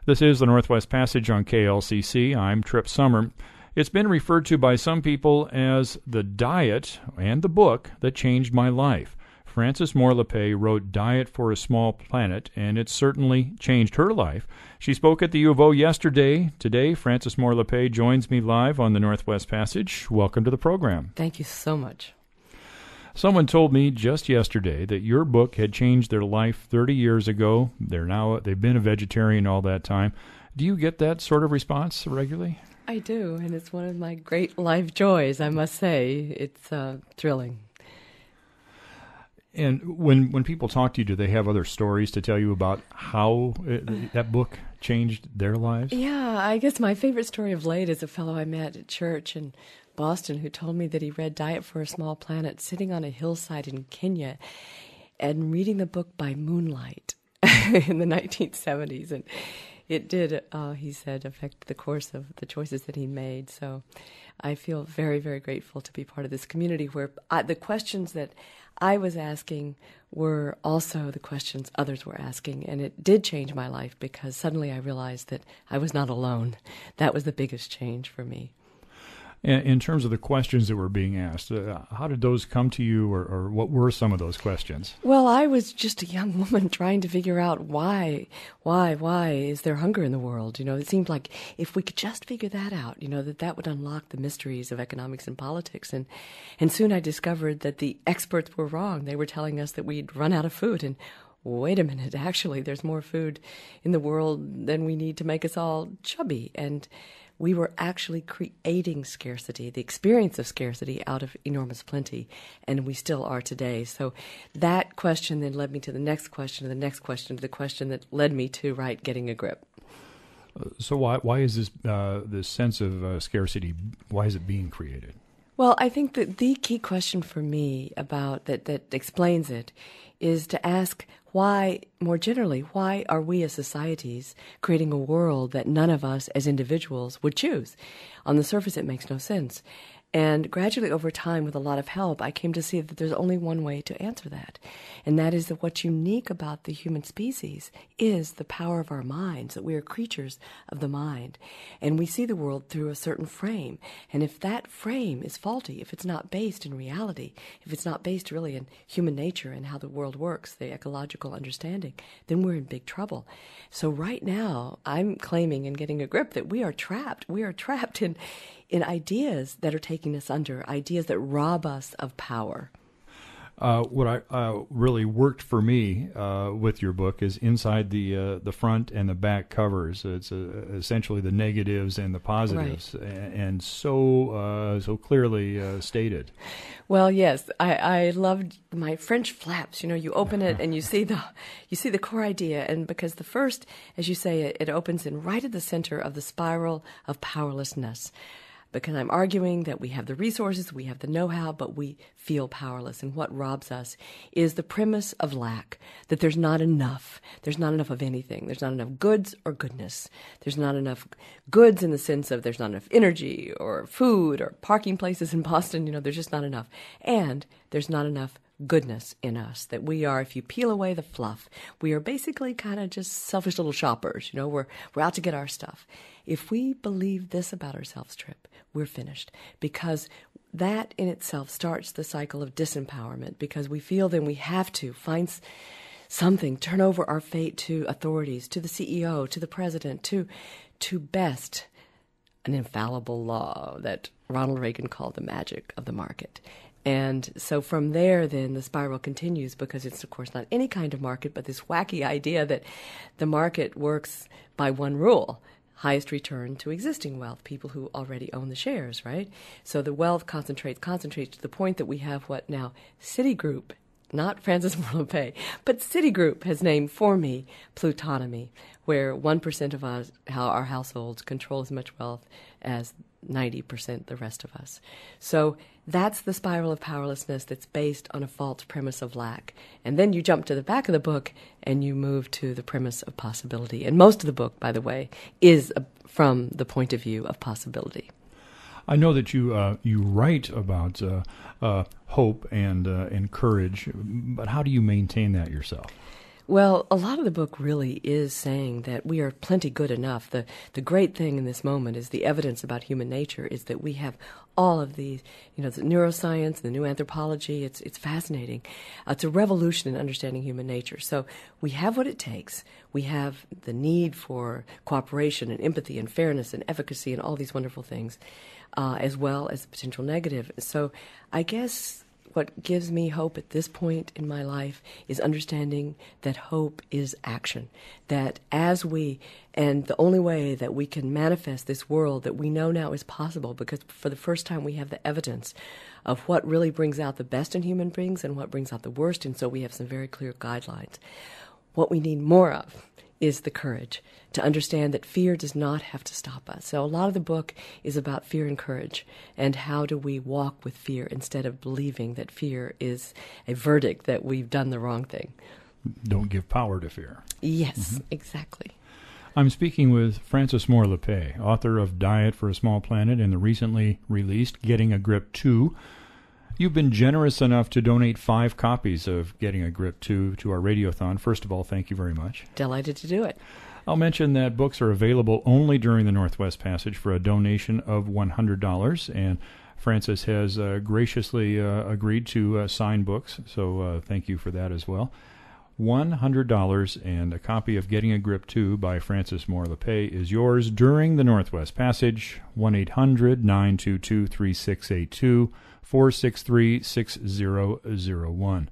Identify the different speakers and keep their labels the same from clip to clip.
Speaker 1: This is the Northwest Passage on KLCC. I'm Trip Summer. It's been referred to by some people as the diet and the book that changed my life. Frances Moore LePay wrote Diet for a Small Planet, and it certainly changed her life. She spoke at the U of O yesterday. Today, Frances Moore LePay joins me live on the Northwest Passage. Welcome to the program.
Speaker 2: Thank you so much.
Speaker 1: Someone told me just yesterday that your book had changed their life 30 years ago. They've been a vegetarian all that time. Do you get that sort of response regularly?
Speaker 2: I do, and it's one of my great life joys, I must say. It's thrilling.
Speaker 1: And when people talk to you, do they have other stories to tell you about how that book changed their lives?
Speaker 2: Yeah, I guess my favorite story of late is a fellow I met at church in Boston who told me that he read Diet for a Small Planet sitting on a hillside in Kenya and reading the book by moonlight in the 1970s. And it did, he said, affect the course of the choices that he made. So I feel very, very grateful to be part of this community where the questions that I was asking were also the questions others were asking. And it did change my life because suddenly I realized that I was not alone. That was the biggest change for me.
Speaker 1: In terms of the questions that were being asked, how did those come to you, or what were some of those questions?
Speaker 2: Well, I was just a young woman trying to figure out why is there hunger in the world? You know, it seemed like if we could just figure that out, you know, that would unlock the mysteries of economics and politics. And soon I discovered that the experts were wrong. They were telling us that we'd run out of food. And wait a minute, actually, there's more food in the world than we need to make us all chubby. And we were actually creating scarcity, the experience of scarcity out of enormous plenty, and we still are today. So that question then led me to the next question, to the next question, to the question that led me to write Getting a Grip.
Speaker 1: So why is this sense of scarcity, why is it being created?
Speaker 2: Well, I think that the key question for me about that explains it is to ask why, more generally, why are we as societies creating a world that none of us as individuals would choose? On the surface, it makes no sense. And gradually over time, with a lot of help, I came to see that there's only one way to answer that. And that is that what's unique about the human species is the power of our minds, that we are creatures of the mind. And we see the world through a certain frame. And if that frame is faulty, if it's not based in reality, if it's not based really in human nature and how the world works, the ecological understanding, then we're in big trouble. So right now, I'm claiming and getting a grip that we are trapped. We are trapped in ideas that are taking us under, ideas that rob us of power.
Speaker 1: What really worked for me with your book is inside the front and the back covers. It's essentially the negatives and the positives, right, and so clearly stated.
Speaker 2: Well, yes, I loved my French flaps. You know, you open it and you see the core idea, and because the first, as you say, it opens in right at the center of the spiral of powerlessness. Because I'm arguing that we have the resources, we have the know-how, but we feel powerless. And what robs us is the premise of lack, that there's not enough. There's not enough of anything. There's not enough goods or goodness. There's not enough goods in the sense of there's not enough energy or food or parking places in Boston. You know, there's just not enough. And there's not enough goodness in us, that we are, if you peel away the fluff, we are basically kind of just selfish little shoppers. You know, we're out to get our stuff. If we believe this about ourselves, Trip, we're finished, because that in itself starts the cycle of disempowerment, because we feel then we have to find something, turn over our fate to authorities, to the CEO, to the president, to best an infallible law that Ronald Reagan called the magic of the market. And so from there, then, the spiral continues, because it's, of course, not any kind of market, but this wacky idea that the market works by one rule: highest return to existing wealth, people who already own the shares, right? So the wealth concentrates to the point that we have what now Citigroup, not Frances Moore LePay, but Citigroup has named for me plutonomy, where 1% of our households control as much wealth as 90% the rest of us. So that's the spiral of powerlessness that's based on a false premise of lack. And then you jump to the back of the book and you move to the premise of possibility. And most of the book, by the way, is from the point of view of possibility.
Speaker 1: I know that you write about hope and courage, but how do you maintain that yourself?
Speaker 2: Well, a lot of the book really is saying that we are plenty good enough. The great thing in this moment is the evidence about human nature is that we have all of these, the neuroscience, the new anthropology. It's fascinating. It's a revolution in understanding human nature. So we have what it takes. We have the need for cooperation and empathy and fairness and efficacy and all these wonderful things, as well as the potential negative. So I guess what gives me hope at this point in my life is understanding that hope is action. That and the only way that we can manifest this world that we know now is possible, because for the first time we have the evidence of what really brings out the best in human beings and what brings out the worst, and so we have some very clear guidelines. What we need more of is the courage to understand that fear does not have to stop us. So a lot of the book is about fear and courage, and how do we walk with fear instead of believing that fear is a verdict that we've done the wrong thing.
Speaker 1: Don't give power to fear.
Speaker 2: Yes, exactly.
Speaker 1: I'm speaking with Frances Moore LePay, author of Diet for a Small Planet and the recently released Getting a Grip 2. You've been generous enough to donate 5 copies of Getting a Grip 2 to our Radiothon. First of all, thank you very much.
Speaker 2: Delighted to do it.
Speaker 1: I'll mention that books are available only during the Northwest Passage for a donation of $100, and Frances has graciously agreed to sign books, so thank you for that as well. $100 and a copy of Getting a Grip 2 by Frances Moore LePay is yours during the Northwest Passage. 1-800-922-3682, 463-6001.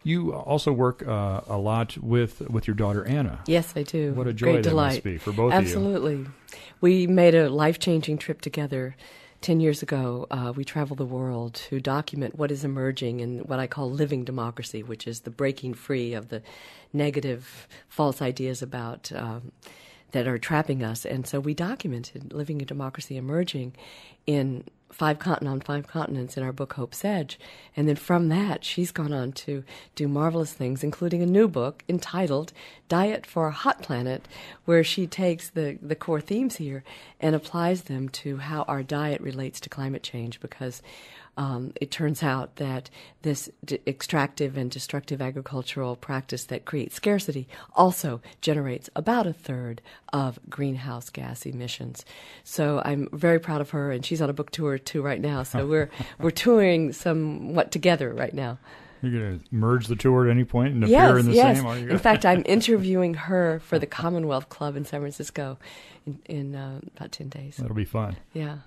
Speaker 1: You also work a lot with your daughter, Anna.
Speaker 2: Yes, I do.
Speaker 1: What a joy
Speaker 2: Great
Speaker 1: that
Speaker 2: delight.
Speaker 1: must be for both
Speaker 2: Absolutely.
Speaker 1: of you.
Speaker 2: We made a life-changing trip together 10 years ago. We traveled the world to document what is emerging in what I call living democracy, which is the breaking free of the negative, false ideas about that are trapping us. And so we documented living a democracy emerging on 5 continents in our book, Hope's Edge. And then from that, she's gone on to do marvelous things, including a new book entitled Diet for a Hot Planet, where she takes the core themes here and applies them to how our diet relates to climate change, because it turns out that this extractive and destructive agricultural practice that creates scarcity also generates about 1/3 of greenhouse gas emissions. So I'm very proud of her, and she's on a book tour too right now. So we're touring somewhat together right now.
Speaker 1: You're going to merge the tour at any point and appear in the same?
Speaker 2: In fact, I'm interviewing her for the Commonwealth Club in San Francisco in about 10 days.
Speaker 1: That'll be fun.
Speaker 2: Yeah.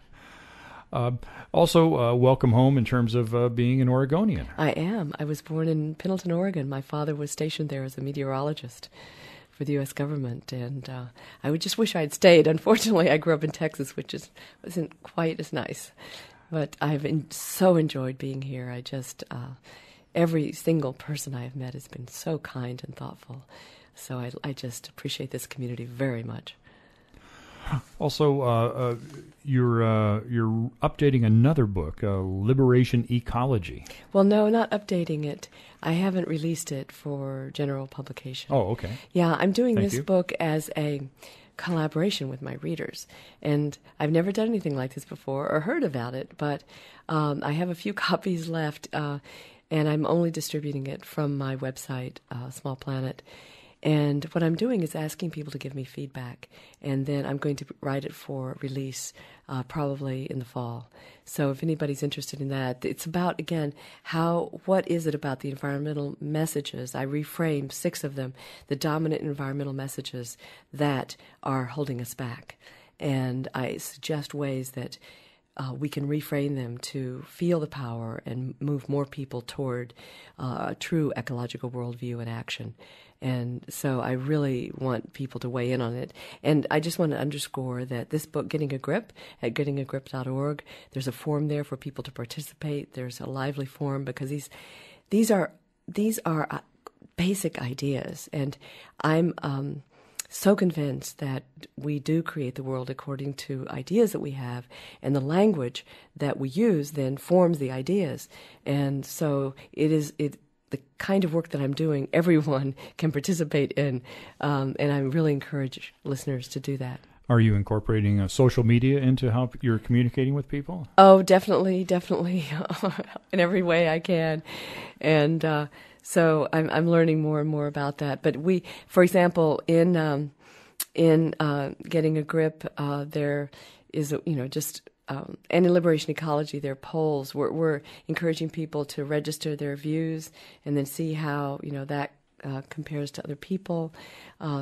Speaker 1: Also, welcome home in terms of being an Oregonian.
Speaker 2: I am. I was born in Pendleton, Oregon. My father was stationed there as a meteorologist for the U.S. government, and I would just wish I had stayed. Unfortunately, I grew up in Texas, which wasn't quite as nice. But I've so enjoyed being here. I just every single person I have met has been so kind and thoughtful. So I just appreciate this community very much.
Speaker 1: Also, you're updating another book, Liberation Ecology.
Speaker 2: Well, no, not updating it. I haven't released it for general publication.
Speaker 1: Oh, okay.
Speaker 2: Yeah, I'm doing
Speaker 1: Thank
Speaker 2: this
Speaker 1: you.
Speaker 2: book as a collaboration with my readers. And I've never done anything like this before or heard about it, but I have a few copies left, and I'm only distributing it from my website, Small Planet. And what I'm doing is asking people to give me feedback, and then I'm going to write it for release probably in the fall. So if anybody's interested in that, it's about, again, what is it about the environmental messages? I reframe 6 of them, the dominant environmental messages that are holding us back. And I suggest ways that we can reframe them to feel the power and move more people toward a true ecological worldview and action. And so I really want people to weigh in on it. And I just want to underscore that this book, Getting a Grip, at gettingagrip.org, there's a form there for people to participate. There's a lively form, because these are basic ideas. And I'm so convinced that we do create the world according to ideas that we have, and the language that we use then forms the ideas. And so the kind of work that I'm doing, everyone can participate in, and I really encourage listeners to do that.
Speaker 1: Are you incorporating social media into how you're communicating with people?
Speaker 2: Oh, definitely, in every way I can. And So I'm learning more and more about that. But for example, in Getting a Grip, there is, and in Liberation Ecology, there are polls. We're encouraging people to register their views and then see how, that compares to other people.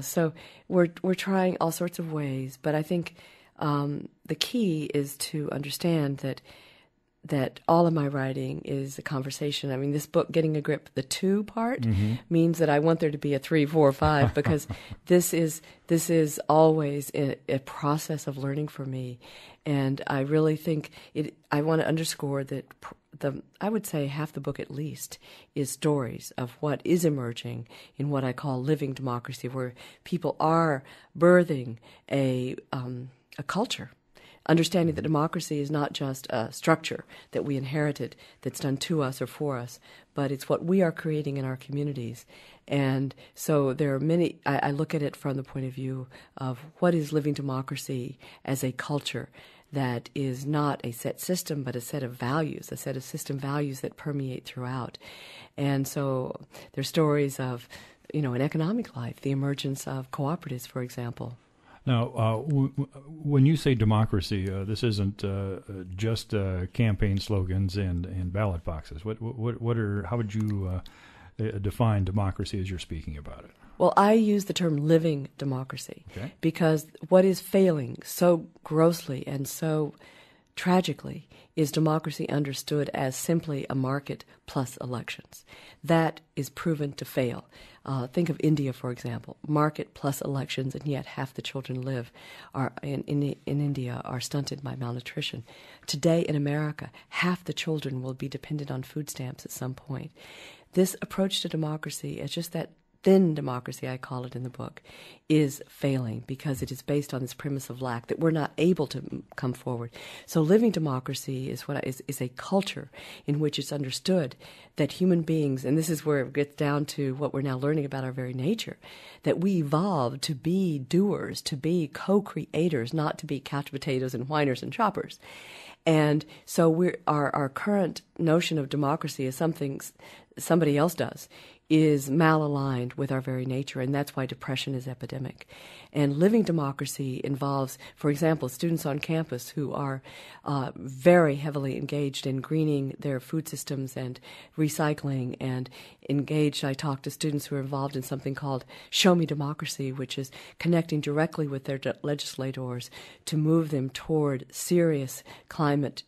Speaker 2: So we're trying all sorts of ways. But I think the key is to understand that all of my writing is a conversation. I mean, this book, Getting a Grip, the 2 part, means that I want there to be a 3, 4, 5, because this is always a process of learning for me. And I really think I want to underscore that I would say half the book at least is stories of what is emerging in what I call living democracy, where people are birthing a culture. Understanding that democracy is not just a structure that we inherited that's done to us or for us, but it's what we are creating in our communities. And so there are many, I look at it from the point of view of what is living democracy as a culture that is not a set system, but a set of values, a set of system values that permeate throughout. And so there's stories of, in economic life, the emergence of cooperatives, for example.
Speaker 1: Now, when you say democracy, this isn't just campaign slogans and ballot boxes. How would you define democracy as you're speaking about it?
Speaker 2: Well, I use the term living democracy because what is failing so grossly and so tragically is democracy understood as simply a market plus elections. That is proven to fail. Think of India, for example. Market plus elections, and yet half the children in India are stunted by malnutrition. Today in America, half the children will be dependent on food stamps at some point. This approach to democracy is just that thin democracy, I call it in the book, is failing because it is based on this premise of lack, that we're not able to come forward. So living democracy is a culture in which it's understood that human beings, and this is where it gets down to what we're now learning about our very nature, that we evolved to be doers, to be co-creators, not to be couch potatoes and whiners and choppers. And so our current notion of democracy is something somebody else does, is malaligned with our very nature, and that's why depression is epidemic. And living democracy involves, for example, students on campus who are very heavily engaged in greening their food systems and recycling, and engaged. I talk to students who are involved in something called Show Me Democracy, which is connecting directly with their legislators to move them toward serious climate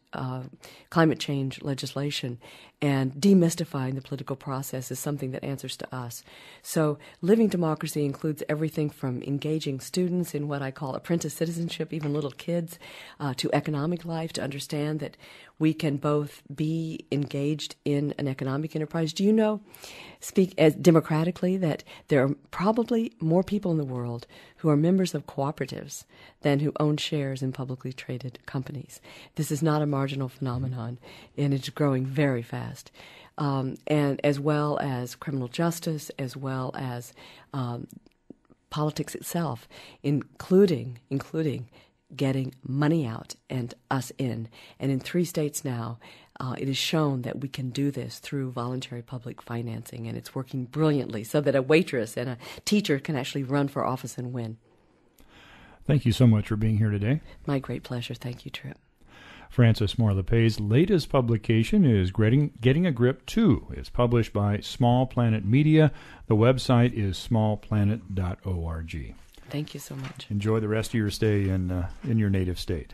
Speaker 2: change legislation, and demystifying the political process is something that answers to us. So living democracy includes everything from engaging students in what I call apprentice citizenship, even little kids, to economic life, to understand that we can both be engaged in an economic enterprise. Do you know, speak as democratically, that there are probably more people in the world who are members of cooperatives than who own shares in publicly traded companies? This is not a marginal phenomenon, and it's growing very fast. And as well as criminal justice, as well as politics itself, including getting money out and us in. And in 3 states now, it is shown that we can do this through voluntary public financing, and it's working brilliantly so that a waitress and a teacher can actually run for office and win.
Speaker 1: Thank you so much for being here today.
Speaker 2: My great pleasure. Thank you, Trip.
Speaker 1: Frances Moore-LePay's latest publication is Getting a Grip 2. It's published by Small Planet Media. The website is smallplanet.org.
Speaker 2: Thank you so much.
Speaker 1: Enjoy the rest of your stay in your native state.